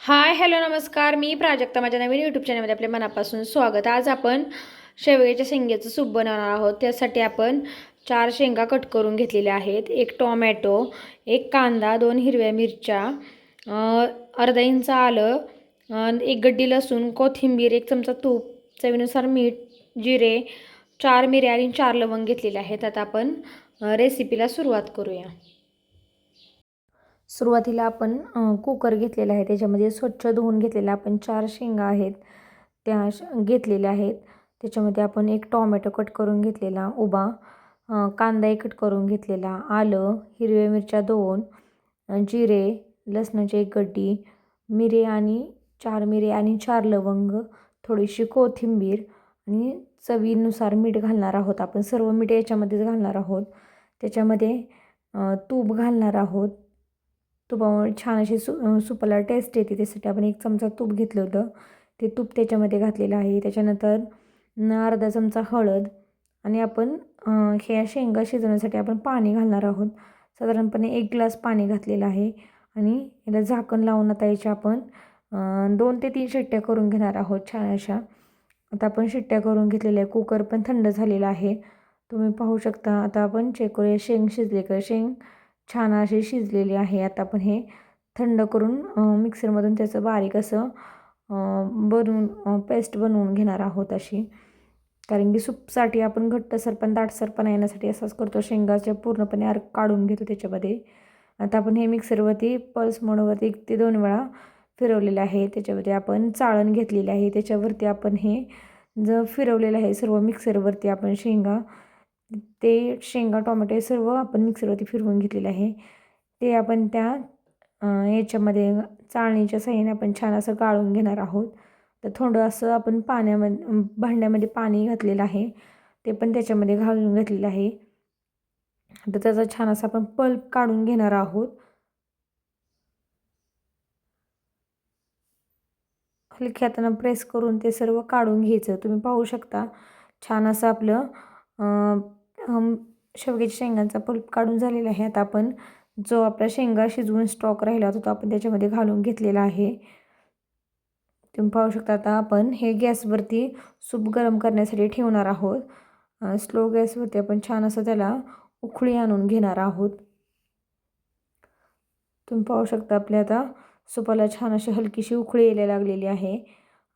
Hi hello नमस्कार. मी प्राजक्ता. माझ्या नवीन YouTube चॅनलमध्ये आपल्या मनापासून स्वागत. आज आपण शेवग्याच्या शेंग्याचं सूप बनवणार आहोत. त्यासाठी आपण 4 शेंगा कट करून घेतलेल्या आहेत, 1 टोमॅटो, 1 कांदा, 2 हिरव्या मिरच्या, अर्धा इंच आलं, 1 गड्डी लसूण, कोथिंबीर, 1 चमचा तूप, चवीनुसार मीठ, जिरे, 4 मिरी आणि 4 लवंग घेतलेले आहेत. आता आपण रेसिपीला सुरुवात करूया. सुरुवातीला आपण कुकर घेतलेला आहे, त्याच्यामध्ये स्वच्छ धुवून घेतलेला आपण 4 शेंगा आहेत त्या घेतलेल्या आहेत. त्याच्यामध्ये आपण 1 टोमॅटो कट करून घेतलेला उभा, कांदा 1 कट करून घेतलेला, आलं, हिरव्या मिरच्या 2, जिरे, लसणाची 1 गड्डी, मिरे आणि 4 मिरे आणि 4 लवंग, थोडीशी कोथिंबीर आणि चवीनुसार मीठ घालणार आहोत. आपण सर्व मीठ याच्यामध्येच घालणार आहोत. त्याच्यामध्ये तूप घालणार आहोत. तुपामुळे छान अशी सुपाला टेस्ट येते. त्यासाठी आपण 1 चमचा तूप घेतलं होतं, ते तूप त्याच्यामध्ये घातलेलं आहे. त्याच्यानंतर अर्धा चमचा हळद आणि आपण ह्या शेंगा शिजवण्यासाठी आपण पाणी घालणार आहोत. साधारणपणे 1 ग्लास पाणी घातलेलं आहे आणि याला झाकण लावून आता याच्या आपण 2 ते 3 शिट्ट्या करून घेणार आहोत छान अशा. आता आपण शिट्ट्या करून घेतलेल्या आहे. कुकर पण थंड झालेला आहे, तुम्ही पाहू शकता. आता आपण चेक करूया शेंग शिजले का. शेंग छान अशी शिजलेली आहे. आता आपण हे थंड करून मिक्सरमधून त्याचं बारीक असं बनवून पेस्ट बनवून घेणार आहोत अशी. कारण की सूपसाठी आपण घट्टसर पण दाटसरपणा येण्यासाठी असंच करतो, शेंगाच्या पूर्णपणे अर्क काढून घेतो त्याच्यामध्ये. आता आपण हे मिक्सरवरती पल्स मोडवरती 1 ते 2 वेळा फिरवलेलं आहे. त्याच्यावरती आपण चाळण घेतलेली आहे, त्याच्यावरती आपण हे जर फिरवलेलं आहे सर्व मिक्सरवरती आपण शेंगा टोमॅटो हे सर्व आपण मिक्सरवरती फिरवून घेतलेलं आहे. ते आपण त्या याच्यामध्ये चाळणीच्या साहाय्याने आपण छान असं गाळून घेणार आहोत. तर थोडं असं आपण भांड्यामध्ये पाणी घातलेलं आहे, ते पण त्याच्यामध्ये घालून घेतलेलं आहे. तर त्याचा छान असा आपण पल्प काढून घेणार आहोत. हलक्या हातानं प्रेस करून ते सर्व काढून घ्यायचं. तुम्ही पाहू शकता छान असं आपलं शेवग्याच्या शेंगांचा पल्प काढून झालेला आहे. आता आपण जो आपला शेंगा शिजवून स्टॉक राहिला होता तो आपण त्याच्यामध्ये घालून घेतलेला आहे. तुम्ही पाहू शकता. आता आपण हे गॅसवरती सूप गरम करण्यासाठी ठेवणार आहोत. स्लो गॅसवरती आपण छान असं त्याला उकळी आणून घेणार आहोत. तुम्ही पाहू शकता आपल्या आता सूपाला छान अशी हलकीशी उकळी यायला लागलेली आहे.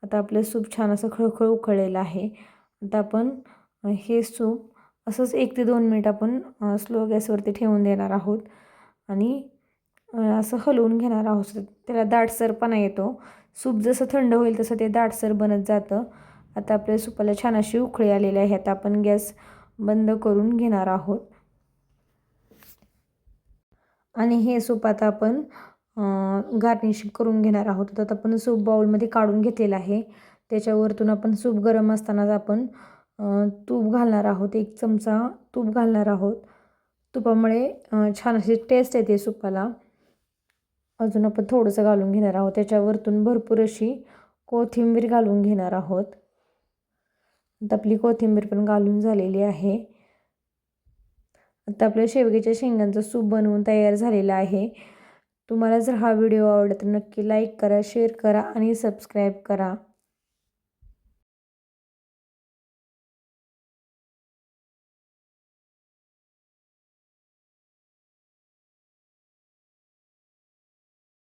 आता आपलं सूप छान असं खळखळ उकळलेलं आहे. आता आपण हे सूप असंच 1 ते 2 मिनिट आपण स्लो गॅसवरती ठेवून देणार आहोत आणि असं हलवून घेणार आहोत. त्याला दाटसरपणा येतो. सूप जसं थंड होईल तसं ते दाटसर बनत जातं. आता आपल्या सूपाला छान अशी उकळी आलेली आहे. आता आपण गॅस बंद करून घेणार आहोत आणि हे सूप आता आपण गार्निशिंग करून घेणार आहोत. आता आपण सूप बाउलमध्ये काढून घेतलेलं आहे. त्याच्यावरतून आपण सूप गरम असतानाच आपण तूप घालणार आहोत. 1 चमचा तूप घालणार आहोत. तुपामुळे छान अशी टेस्ट येते सूपाला. अजून आपण थोडंसं घालून घेणार आहोत. त्याच्यावरतून भरपूर अशी कोथिंबीर घालून घेणार आहोत. आता आपली कोथिंबीर पण घालून झालेली आहे. आता आपल्या शेवग्याच्या शेंगांचा सूप बनवून तयार झालेला आहे. तुम्हाला जर हा व्हिडिओ आवडला तर नक्की लाईक करा, शेअर करा आणि सबस्क्राईब करा.